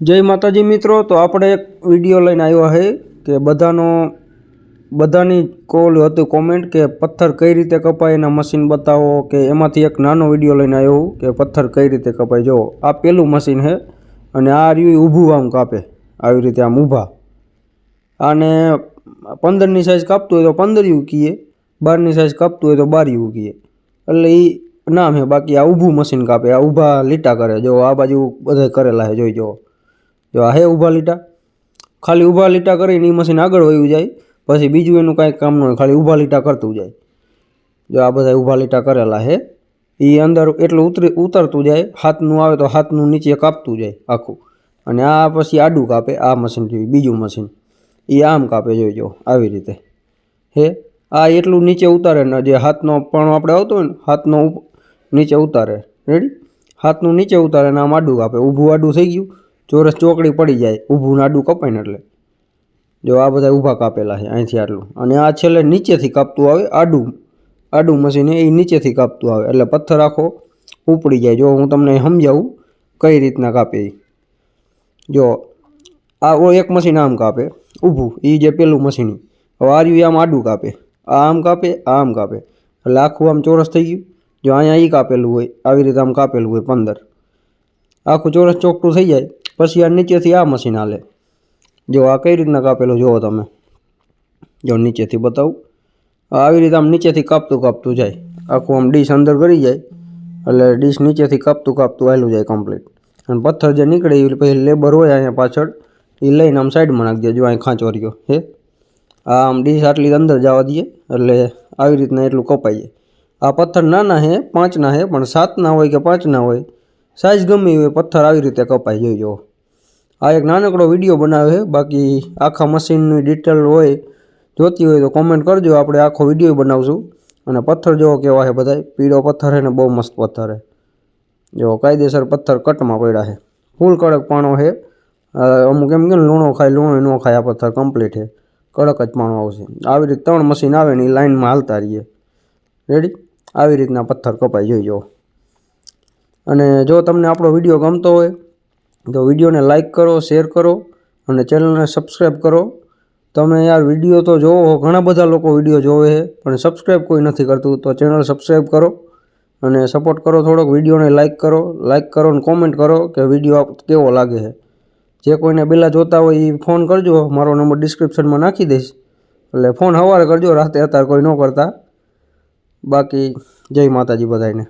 जय माताजी मित्रों। तो આપણે એક વિડિયો લઈને આવ્યા છે કે બધાની કોલ હતું કોમેન્ટ કે પથ્થર કઈ રીતે કપાય એના મશીન બતાવો કે એમાંથી એક નાનો વિડિયો લઈને આવ્યો કે પથ્થર કઈ રીતે કપાય। જો આ પેલું મશીન છે અને આ રહ્યું ઊભું આમ કાપે આવી રીતે આમ ઊભા આને 15 ની સાઈઝ કાપતું હોય તો 15 યુ કીએ, 12 ની સાઈઝ કાપતું હોય તો 12 યુ કીએ। એટલે ઈ નામ है। बाकी आ ऊभू मशीन कापे, आ ऊभा लीटा करे। जो आ बाजू बधा करेला है, जो आ है ऊभा लीटा। खाली ऊभा लीटा करीने मशीन आगळ वही जाए, पछी बीजू एनुं कांई काम न होय, खाली ऊभा लीटा करतुं जाए। जो आ बधा ऊभा लीटा करेला है ई अंदर एटલું उतरतुं जाए। हाथनुं आवे तो हाथनुं नीचे कापतुं जाए आखुं। अने आ पछी आडुं कापे। आ मशीन थी बीजू मशीन ई आम कापे। जो आवी रीते हे आ एटલું नीचे उतारे ने जे हाथनो पण आपणे आवतो होय ने हाथनो नीचे उतारे। रेडी? हाथनुं नीचे उतारे ने आम आडुं कापे। ऊभું आडुं थई गयुं, चोरस चोकड़ी पड़ी जाए। ऊभું ने आडुं कपाय ने एटले जो आ बधा ऊभा कापेला है અહીંથી આટલું। અને આ છેલ્લે નીચેથી કાપતું આવે આડું મશીન એ નીચેથી કાપતું આવે એટલે પથ્થર આખો ઉપડી જાય। જો હું તમને સમજાવું કઈ રીતના કાપે। જો આ એક મશીન આમ કાપે ઊભું, એ જે પેલું મશીન હવે આ રહ્યું આમ આડું કાપે, આ આમ કાપે, આ આમ કાપે એટલે આખું આમ ચોરસ થઈ ગયું। जो अहींया ई कापेलुं होय आवी रीते आम कापेलुं होय 15 आखुं चोरस चोकटुं थई जाय। पछी आ नीचेथी आ मशीन हाले। जो आ कई रीतना कापेलुं जोवो तमे। जो नीचेथी बतावुं आवी रीते आम नीचेथी कापतुं जाय। आखुं आम डिश अंदर करी जाय એટલે डिश नीचेथी कापतुं हाल्युं जाय कम्प्लीट। अने पत्थर जे નીકળે એ પછી લેबर होय अहींया पाछळ એ લઈને आम साइडमां नाखी दे। जो અહીં खांचो रह्यो हे आ आम डिश आटली अंदर जवा दीए એટલે આવી રીતના એટલું કપાઈ જાય। आ पत्थर नाना है 5 ना है, पण 7 ना होय के 5 ना होय, साइज गमे होय पत्थर आवी रीते कपाई। जोईजो आ एक नानकड़ो विडियो बनाव्यो है। बाकी आखा मशीननी डिटेल होय जोती होय तो कॉमेंट करजो, आपणे आखो विडियो बनावशुं। अने पत्थर जो केवा है बधाय पीळो पत्थर है ने बहु मस्त पत्थर है। जो कायदेसर पत्थर कटमां पड्या है, फूल कड़क पाणो है। अमुक एम के लूणो खाय लूणो न खाय, आ पत्थर कम्प्लीट है, कड़क ज पाणो आवशे। आवी रीते 3 मशीन आवे ने लाइन में हालता रहीए। रेडी? આવી રીતના પથ્થર કપાઈ જોઈજો। અને જો તમને આપણો વિડીયો ગમતો હોય તો વિડીયોને લાઇક કરો, શેર કરો અને ચેનલને સબસ્ક્રાઈબ કરો। તમે યાર વિડીયો તો જોવો, ઘણા બધા લોકો વિડીયો જોવે છે પણ સબસ્ક્રાઈબ કોઈ નથી કરતું, તો ચેનલ સબસ્ક્રાઈબ કરો અને સપોર્ટ કરો થોડોક। વિડીયોને લાઇક કરો અને કોમેન્ટ કરો કે વિડીયો કેવો લાગે છે। જે કોઈને પહેલાં જોતા હોય એ ફોન કરજો, મારો નંબર ડિસ્ક્રિપ્શનમાં નાખી દઈશ। એટલે ફોન સવારે કરજો, રાતે અત્યારે કોઈ ન કરતા। बाकी जय माताजी बधाईने।